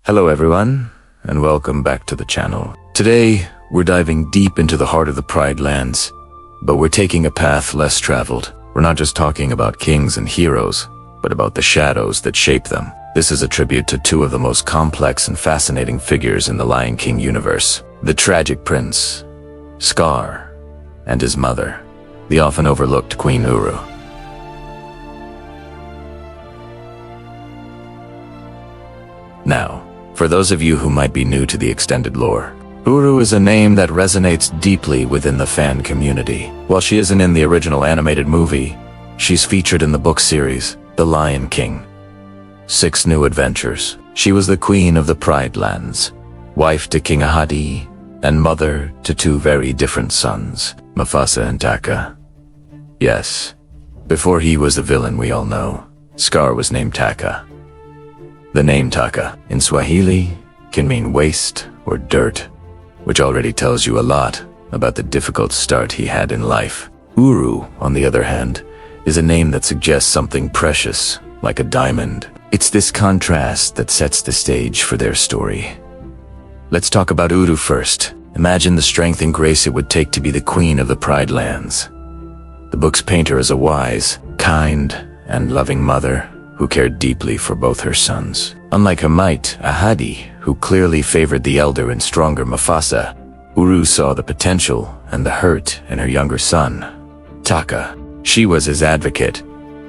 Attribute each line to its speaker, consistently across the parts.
Speaker 1: Hello everyone, and welcome back to the channel. Today, we're diving deep into the heart of the Pride Lands, but we're taking a path less traveled. We're not just talking about kings and heroes, but about the shadows that shape them. This is a tribute to two of the most complex and fascinating figures in the Lion King universe. The tragic prince, Scar, and his mother, the often overlooked Queen Uru. Now, for those of you who might be new to the extended lore, Uru is a name that resonates deeply within the fan community. While she isn't in the original animated movie, she's featured in the book series, The Lion King. 6 new adventures. She was the queen of the Pride Lands, wife to King Ahadi, and mother to 2 very different sons, Mufasa and Taka. Yes, before he was the villain we all know, Scar was named Taka. The name Taka, in Swahili, can mean waste or dirt, which already tells you a lot about the difficult start he had in life. Uru, on the other hand, is a name that suggests something precious, like a diamond. It's this contrast that sets the stage for their story. Let's talk about Uru first. Imagine the strength and grace it would take to be the queen of the Pride Lands. The books paint her as a wise, kind, and loving mother who cared deeply for both her sons. Unlike her mate, Ahadi, who clearly favored the elder and stronger Mufasa, Uru saw the potential and the hurt in her younger son, Taka. She was his advocate,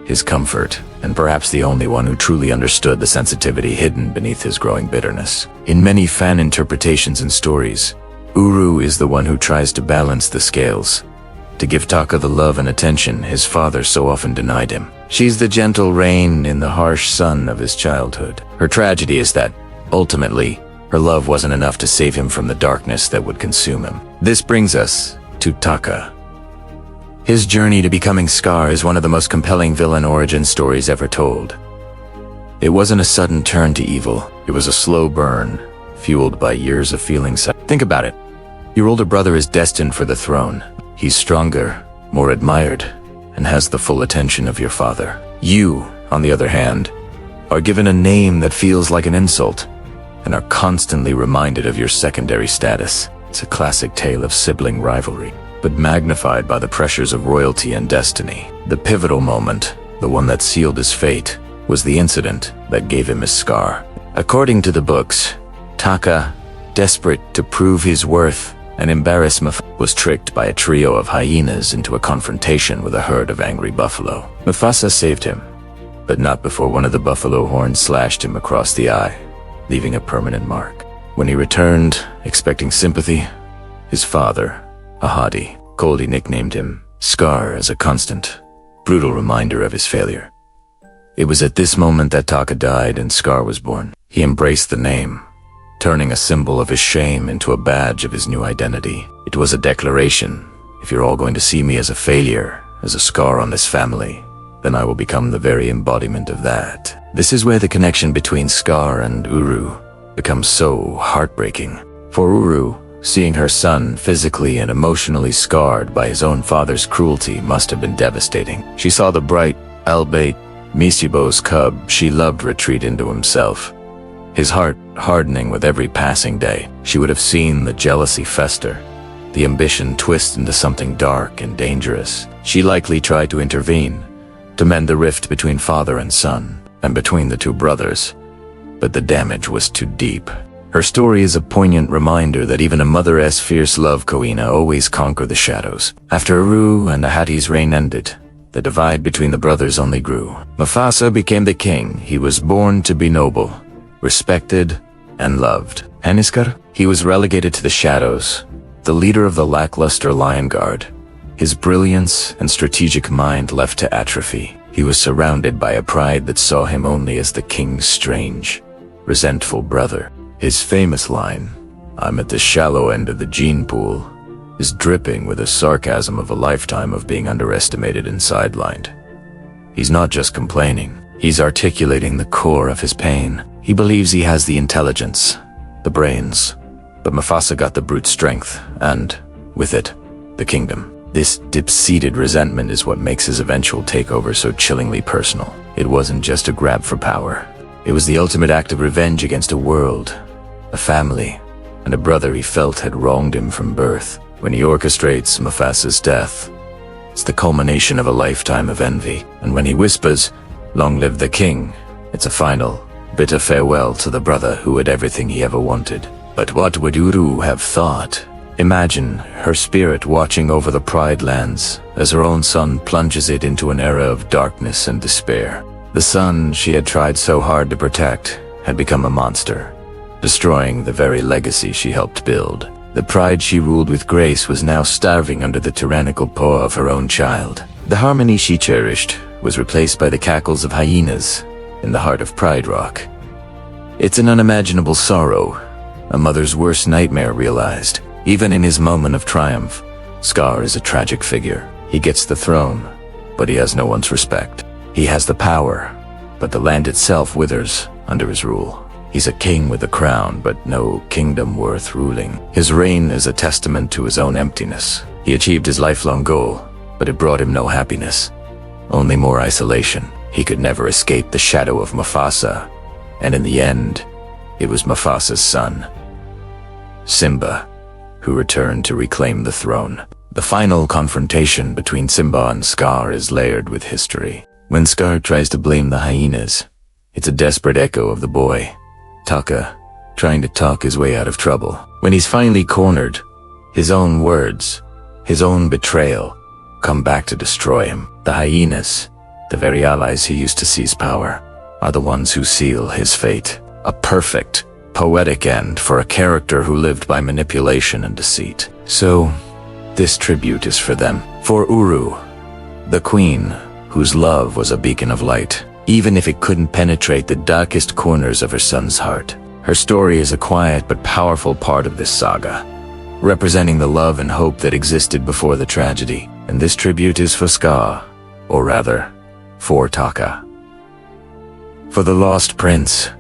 Speaker 1: his comfort, and perhaps the only one who truly understood the sensitivity hidden beneath his growing bitterness. In many fan interpretations and stories, Uru is the one who tries to balance the scales, to give Taka the love and attention his father so often denied him. She's the gentle rain in the harsh sun of his childhood. Her tragedy is that, ultimately, her love wasn't enough to save him from the darkness that would consume him. This brings us to Taka. His journey to becoming Scar is one of the most compelling villain origin stories ever told. It wasn't a sudden turn to evil. It was a slow burn, fueled by years of feeling sad. Think about it. Your older brother is destined for the throne. He's stronger, more admired, and has the full attention of your father. You, on the other hand, are given a name that feels like an insult, and are constantly reminded of your secondary status. It's a classic tale of sibling rivalry, but magnified by the pressures of royalty and destiny. The pivotal moment, the one that sealed his fate, was the incident that gave him his scar. According to the books, Taka, desperate to prove his worth and embarrass Mufasa, was tricked by a trio of hyenas into a confrontation with a herd of angry buffalo. Mufasa saved him, but not before one of the buffalo horns slashed him across the eye, leaving a permanent mark. When he returned, expecting sympathy, his father, Ahadi, coldly nicknamed him Scar as a constant, brutal reminder of his failure. It was at this moment that Taka died and Scar was born. He embraced the name, turning a symbol of his shame into a badge of his new identity. It was a declaration: if you're all going to see me as a failure, as a scar on this family, then I will become the very embodiment of that. This is where the connection between Scar and Uru becomes so heartbreaking. For Uru, seeing her son physically and emotionally scarred by his own father's cruelty must have been devastating. She saw the bright, albeit mischievous cub she loved retreat into himself, his heart hardening with every passing day. She would have seen the jealousy fester, the ambition twist into something dark and dangerous. She likely tried to intervene, to mend the rift between father and son, and between the 2 brothers, but the damage was too deep. Her story is a poignant reminder that even a mother's fierce love Koina always conquer the shadows. After Uru and Ahadi's reign ended, the divide between the brothers only grew. Mufasa became the king. He was born to be noble, respected, and loved. And Scar, he was relegated to the shadows, the leader of the lackluster Lion Guard, his brilliance and strategic mind left to atrophy. He was surrounded by a pride that saw him only as the king's strange, resentful brother. His famous line, "I'm at the shallow end of the gene pool," is dripping with the sarcasm of a lifetime of being underestimated and sidelined. He's not just complaining, he's articulating the core of his pain. He believes he has the intelligence, the brains, but Mufasa got the brute strength, and, with it, the kingdom. This deep-seated resentment is what makes his eventual takeover so chillingly personal. It wasn't just a grab for power. It was the ultimate act of revenge against a world, a family, and a brother he felt had wronged him from birth. When he orchestrates Mufasa's death, it's the culmination of a lifetime of envy. And when he whispers, "Long live the king," it's a final, bitter farewell to the brother who had everything he ever wanted. But what would Uru have thought? Imagine her spirit watching over the Pride Lands as her own son plunges it into an era of darkness and despair. The son she had tried so hard to protect had become a monster, destroying the very legacy she helped build. The pride she ruled with grace was now starving under the tyrannical paw of her own child. The harmony she cherished was replaced by the cackles of hyenas in the heart of Pride Rock. It's an unimaginable sorrow, a mother's worst nightmare realized. Even in his moment of triumph, Scar is a tragic figure. He gets the throne, but he has no one's respect. He has the power, but the land itself withers under his rule. He's a king with a crown, but no kingdom worth ruling. His reign is a testament to his own emptiness. He achieved his lifelong goal, but it brought him no happiness, only more isolation. He could never escape the shadow of Mufasa, and in the end, it was Mufasa's son, Simba, who returned to reclaim the throne. The final confrontation between Simba and Scar is layered with history. When Scar tries to blame the hyenas, it's a desperate echo of the boy, Taka, trying to talk his way out of trouble. When he's finally cornered, his own words, his own betrayal, come back to destroy him. The hyenas, the very allies he used to seize power, are the ones who seal his fate. A perfect, poetic end for a character who lived by manipulation and deceit. So, this tribute is for them. For Uru, the queen, whose love was a beacon of light, even if it couldn't penetrate the darkest corners of her son's heart. Her story is a quiet but powerful part of this saga, representing the love and hope that existed before the tragedy. And this tribute is for Scar, or rather, for Taka. For the lost prince,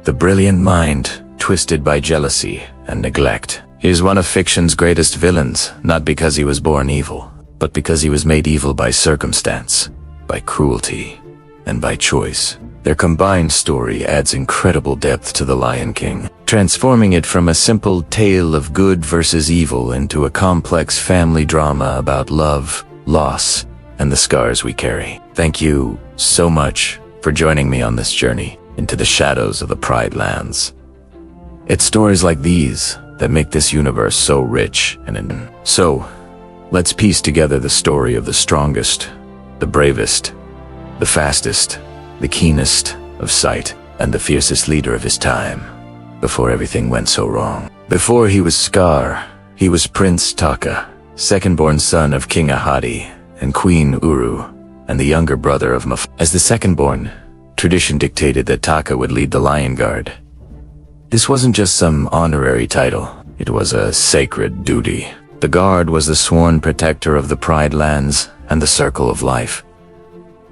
Speaker 1: the brilliant mind, twisted by jealousy and neglect. He is one of fiction's greatest villains, not because he was born evil, but because he was made evil by circumstance, by cruelty, and by choice. Their combined story adds incredible depth to The Lion King, transforming it from a simple tale of good versus evil into a complex family drama about love, loss, and the scars we carry. Thank you so much for joining me on this journey into the shadows of the Pride Lands. It's stories like these that make this universe so rich and so, let's piece together the story of the strongest, the bravest, the fastest, the keenest of sight, and the fiercest leader of his time, before everything went so wrong. Before he was Scar, he was Prince Taka, second-born son of King Ahadi and Queen Uru, and the younger brother of Mufasa. As the second-born, tradition dictated that Taka would lead the Lion Guard. This wasn't just some honorary title, it was a sacred duty. The Guard was the sworn protector of the Pride Lands and the Circle of Life.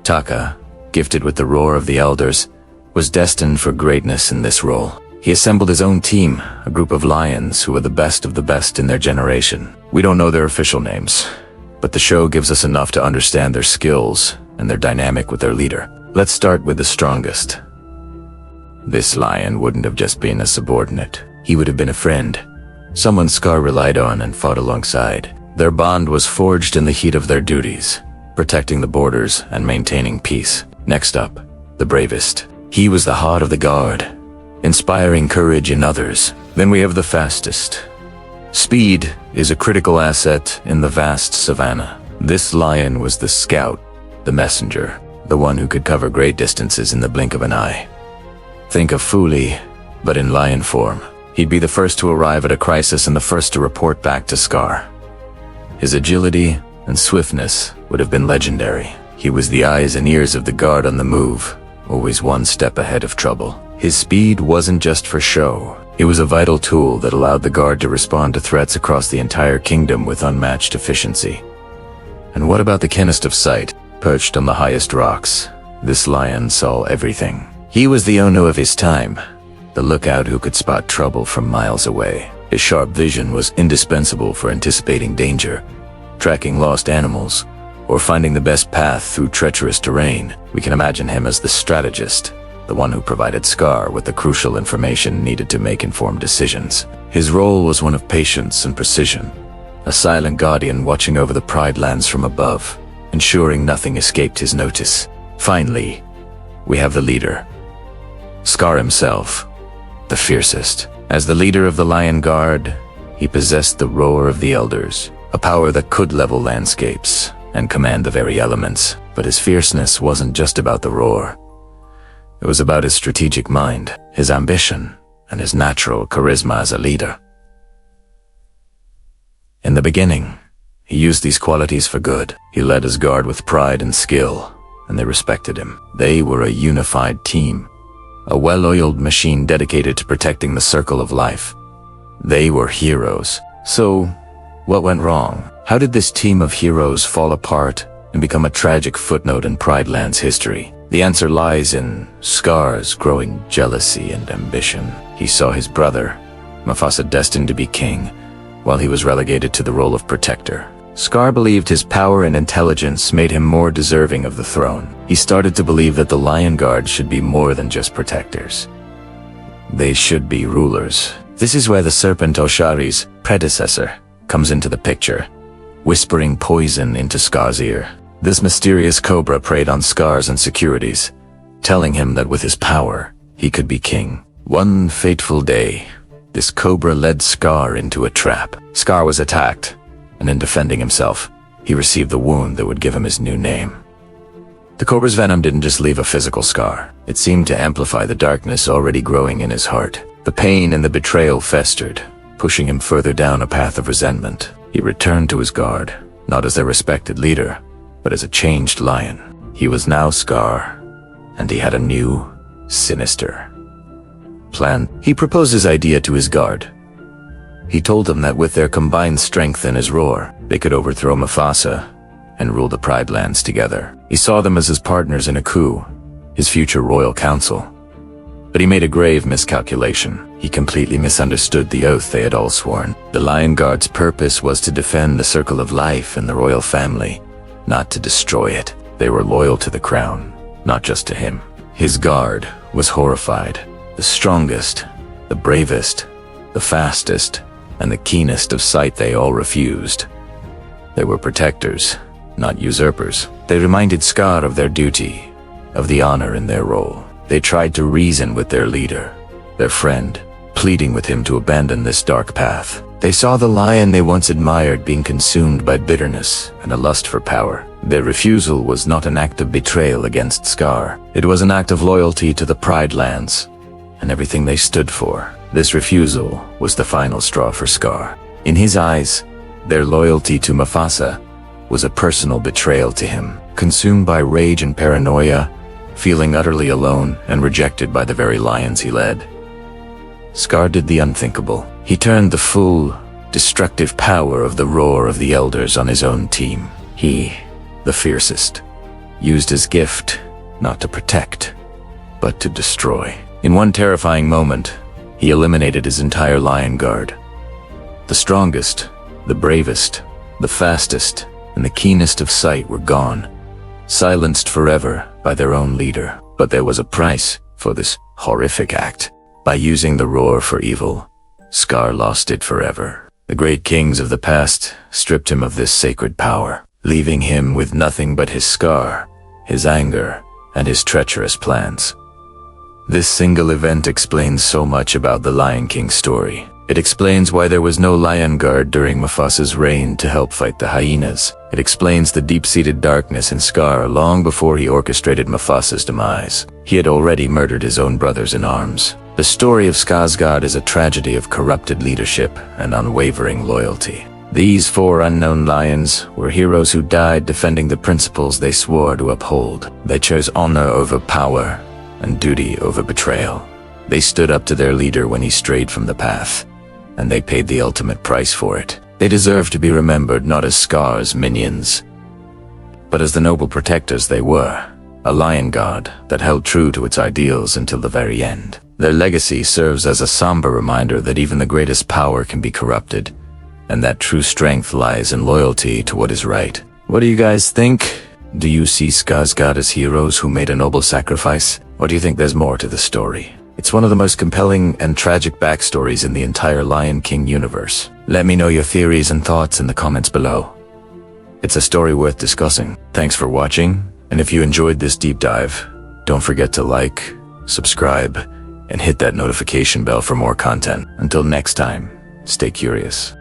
Speaker 1: Taka, gifted with the roar of the elders, was destined for greatness in this role. He assembled his own team, a group of lions who were the best of the best in their generation. We don't know their official names, but the show gives us enough to understand their skills and their dynamic with their leader. Let's start with the strongest. This lion wouldn't have just been a subordinate. He would have been a friend, someone Scar relied on and fought alongside. Their bond was forged in the heat of their duties, protecting the borders and maintaining peace. Next up, the bravest. He was the heart of the Guard, inspiring courage in others. Then we have the fastest. Speed is a critical asset in the vast savannah. This lion was the scout, the messenger, the one who could cover great distances in the blink of an eye. Think of Fuli, but in lion form. He'd be the first to arrive at a crisis and the first to report back to Scar. His agility and swiftness would have been legendary. He was the eyes and ears of the Guard on the move, always one step ahead of trouble. His speed wasn't just for show. It was a vital tool that allowed the Guard to respond to threats across the entire kingdom with unmatched efficiency. And what about the keenest of sight? Perched on the highest rocks, this lion saw everything. He was the Ono of his time, the lookout who could spot trouble from miles away. His sharp vision was indispensable for anticipating danger, tracking lost animals, or finding the best path through treacherous terrain. We can imagine him as the strategist, the one who provided Scar with the crucial information needed to make informed decisions. His role was one of patience and precision, a silent guardian watching over the Pride Lands from above, ensuring nothing escaped his notice. Finally, we have the leader, Scar himself, the fiercest. As the leader of the Lion Guard, he possessed the roar of the elders, a power that could level landscapes and command the very elements. But his fierceness wasn't just about the roar. It was about his strategic mind, his ambition, and his natural charisma as a leader. In the beginning, he used these qualities for good. He led his guard with pride and skill, and they respected him. They were a unified team, a well-oiled machine dedicated to protecting the circle of life. They were heroes. So, what went wrong? How did this team of heroes fall apart and become a tragic footnote in Pride Land's history? The answer lies in Scar's growing jealousy and ambition. He saw his brother, Mufasa, destined to be king, while he was relegated to the role of protector. Scar believed his power and intelligence made him more deserving of the throne. He started to believe that the Lion Guard should be more than just protectors. They should be rulers. This is where the serpent Oshari's predecessor comes into the picture, whispering poison into Scar's ear. This mysterious cobra preyed on Scar's insecurities, telling him that with his power, he could be king. One fateful day, this cobra led Scar into a trap. Scar was attacked, and in defending himself, he received the wound that would give him his new name. The cobra's venom didn't just leave a physical scar. It seemed to amplify the darkness already growing in his heart. The pain and the betrayal festered, pushing him further down a path of resentment. He returned to his guard, not as their respected leader, but as a changed lion. He was now Scar, and he had a new, sinister plan. He proposed his idea to his guard. He told them that with their combined strength and his roar, they could overthrow Mufasa and rule the Pride Lands together. He saw them as his partners in a coup, his future royal council. But he made a grave miscalculation. He completely misunderstood the oath they had all sworn. The Lion Guard's purpose was to defend the circle of life and the royal family, not to destroy it. They were loyal to the crown, not just to him. His guard was horrified. The strongest, the bravest, the fastest, and the keenest of sight they all refused. They were protectors, not usurpers. They reminded Scar of their duty, of the honor in their role. They tried to reason with their leader, their friend, pleading with him to abandon this dark path. They saw the lion they once admired being consumed by bitterness and a lust for power. Their refusal was not an act of betrayal against Scar. It was an act of loyalty to the Pride Lands and everything they stood for. This refusal was the final straw for Scar. In his eyes, their loyalty to Mufasa was a personal betrayal to him. Consumed by rage and paranoia, feeling utterly alone and rejected by the very lions he led, Scar did the unthinkable. He turned the full, destructive power of the roar of the elders on his own team. He, the fiercest, used his gift not to protect, but to destroy. In one terrifying moment, he eliminated his entire Lion Guard. The strongest, the bravest, the fastest, and the keenest of sight were gone, silenced forever by their own leader. But there was a price for this horrific act. By using the roar for evil, Scar lost it forever. The great kings of the past stripped him of this sacred power, leaving him with nothing but his scar, his anger, and his treacherous plans. This single event explains so much about the Lion King story. It explains why there was no Lion Guard during Mufasa's reign to help fight the hyenas. It explains the deep-seated darkness in Scar long before he orchestrated Mufasa's demise. He had already murdered his own brothers in arms. The story of Skarsgård is a tragedy of corrupted leadership and unwavering loyalty. These 4 unknown lions were heroes who died defending the principles they swore to uphold. They chose honor over power and duty over betrayal. They stood up to their leader when he strayed from the path, and they paid the ultimate price for it. They deserve to be remembered not as Scar's minions, but as the noble protectors they were, a lion guard that held true to its ideals until the very end. Their legacy serves as a somber reminder that even the greatest power can be corrupted, and that true strength lies in loyalty to what is right. What do you guys think? Do you see Skarsgård as heroes who made a noble sacrifice? Or do you think there's more to the story? It's one of the most compelling and tragic backstories in the entire Lion King universe. Let me know your theories and thoughts in the comments below. It's a story worth discussing. Thanks for watching, and if you enjoyed this deep dive, don't forget to like, subscribe, and hit that notification bell for more content. Until next time, stay curious.